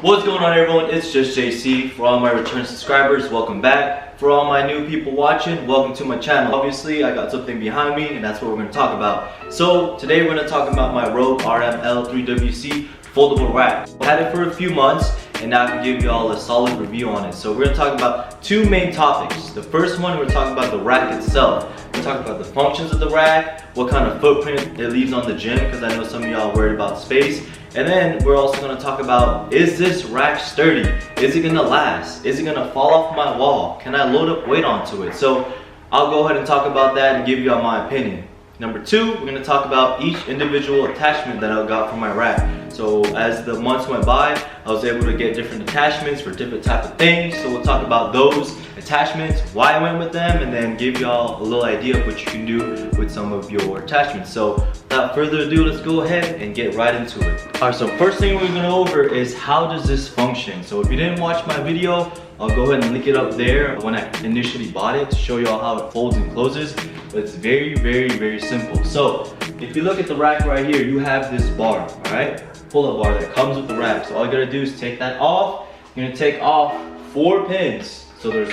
What's going on, everyone? It's just JC. For all my return subscribers, welcome back. For all my new people watching, welcome to my channel. Obviously, I got something behind me and that's what we're going to talk about. So today we're going to talk about my Rogue RML-3WC foldable rack. I had it for a few months and now I can give you all a solid review on it. So we're going to talk about two main topics. The first one, we're talking about the rack itself. We're talking about the functions of the rack, what kind of footprint it leaves on the gym, because I know some of y'all worried about space. And then we're also going to talk about, is this rack sturdy? Is it going to last? Is it going to fall off my wall? Can I load up weight onto it? So I'll go ahead and talk about that and give you all my opinion. Number two, we're going to talk about each individual attachment that I got from my rack. So as the months went by, I was able to get different attachments for different type of things. So we'll talk about those attachments, why I went with them, and then give y'all a little idea of what you can do with some of your attachments. So without further ado, let's go ahead and get right into it. Alright, so first thing we're going to go over is how does this function. So if you didn't watch my video, I'll go ahead and link it up there when I initially bought it to show you all how it folds and closes. But it's very simple. So if you look at the rack right here, you have this bar, alright? Pull-up bar that comes with the rack. So all you gotta do is take that off. You're gonna take off 4 pins. So there's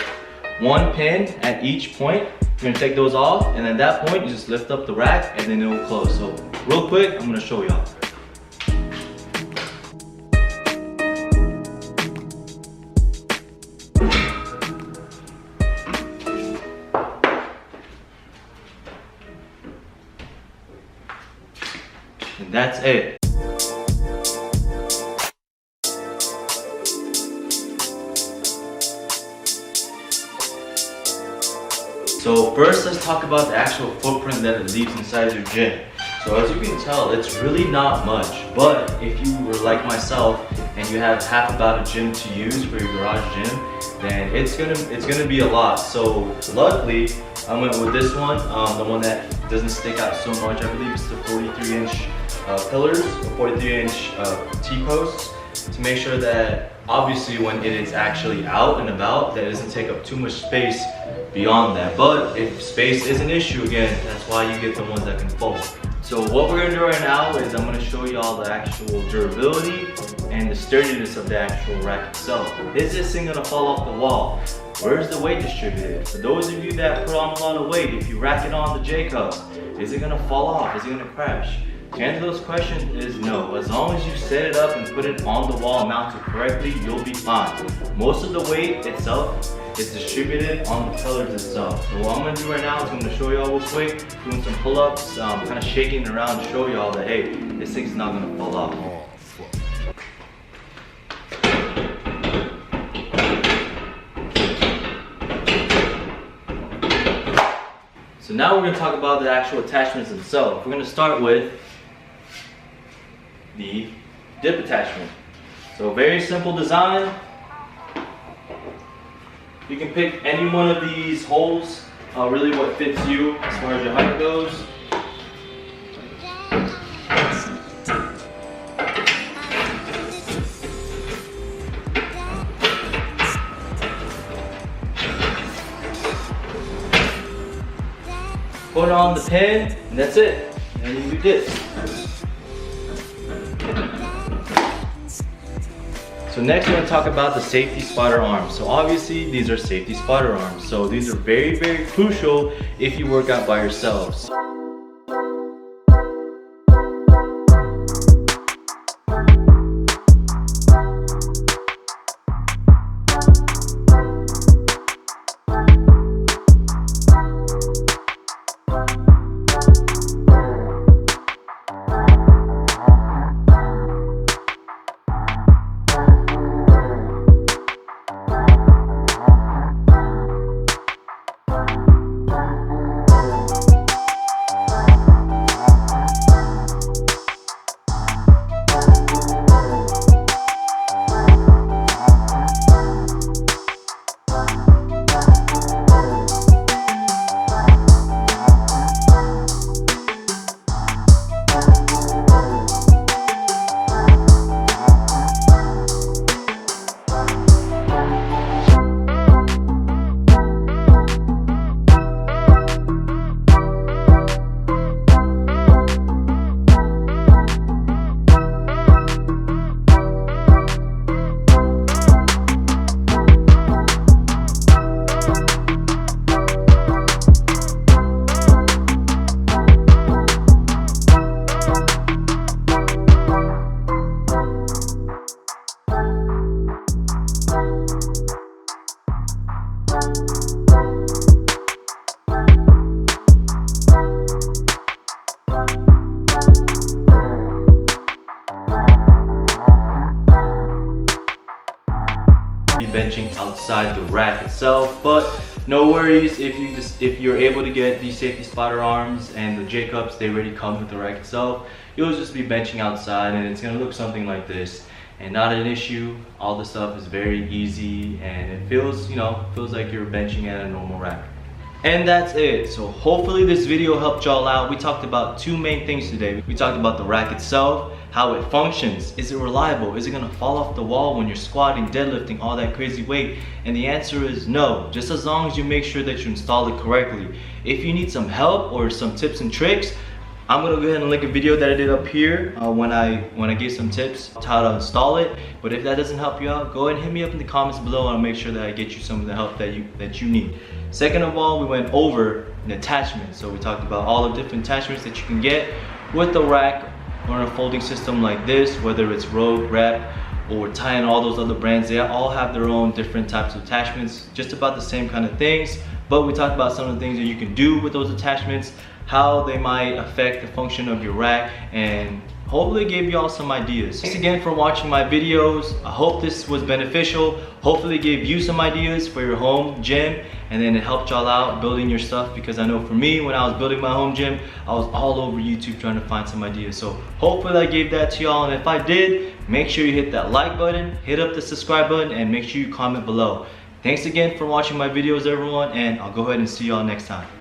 1 pin at each point. You're gonna take those off, and at that point you just lift up the rack and then it will close. So real quick, I'm gonna show y'all. And that's it. So first, let's talk about the actual footprint that it leaves inside your gym. So as you can tell, it's really not much, but if you were like myself and you have half about a gym to use for your garage gym, then it's gonna be a lot. So luckily, I went with this one, the one that doesn't stick out so much. I believe it's the 43-inch pillars, or 43-inch T-posts, to make sure that obviously when it is actually out and about, that it doesn't take up too much space beyond that. But if space is an issue, again, that's why you get the ones that can fold. So what we're gonna do right now is I'm gonna show you all the actual durability and the sturdiness of the actual rack itself. Is this thing gonna fall off the wall? Where's the weight distributed? For those of you that put on a lot of weight, if you rack it on the J cup, is it gonna fall off? Is it gonna crash? The answer to those questions is no. As long as you set it up and put it on the wall mounted correctly, you'll be fine. Most of the weight itself is distributed on the pillars itself. So what I'm going to do right now is I'm going to show y'all real quick, doing some pull-ups, kind of shaking it around to show y'all that, hey, this thing's not going to fall off. So now we're going to talk about the actual attachments themselves. We're going to start with the dip attachment. So very simple design. You can pick any one of these holes, really what fits you as far as your height goes. Put on the pin, and that's it. And then you do this. So next we're going to talk about the safety spotter arms. So obviously these are safety spotter arms. So these are very crucial if you work out by yourselves. be benching outside the rack itself, but no worries if you're able to get these safety spotter arms and the J cups, they already come with the rack itself. You'll just be benching outside and it's gonna look something like this, and not an issue. All the stuff is very easy and it feels, feels like you're benching at a normal rack. And that's it. So hopefully this video helped y'all out. We talked about two main things today. We talked about the rack itself, how it functions. Is it reliable? Is it gonna fall off the wall when you're squatting, deadlifting, all that crazy weight? And the answer is no, just as long as you make sure that you install it correctly. If you need some help or some tips and tricks, I'm gonna go ahead and link a video that I did up here when I gave some tips on how to install it. But if that doesn't help you out, go ahead and hit me up in the comments below and I'll make sure that I get you some of the help that you need. Second of all, we went over the attachments. So we talked about all the different attachments that you can get with the rack or a folding system like this, whether it's Rogue, Rep, or Titan, all those other brands. They all have their own different types of attachments, just about the same kind of things. But we talked about some of the things that you can do with those attachments, how they might affect the function of your rack, and hopefully gave y'all some ideas. Thanks again for watching my videos. I hope this was beneficial. Hopefully it gave you some ideas for your home gym, and then it helped y'all out building your stuff, because I know for me, when I was building my home gym, I was all over YouTube trying to find some ideas. So hopefully I gave that to y'all, and if I did, make sure you hit that like button, hit up the subscribe button, and make sure you comment below. Thanks again for watching my videos, everyone, and I'll go ahead and see y'all next time.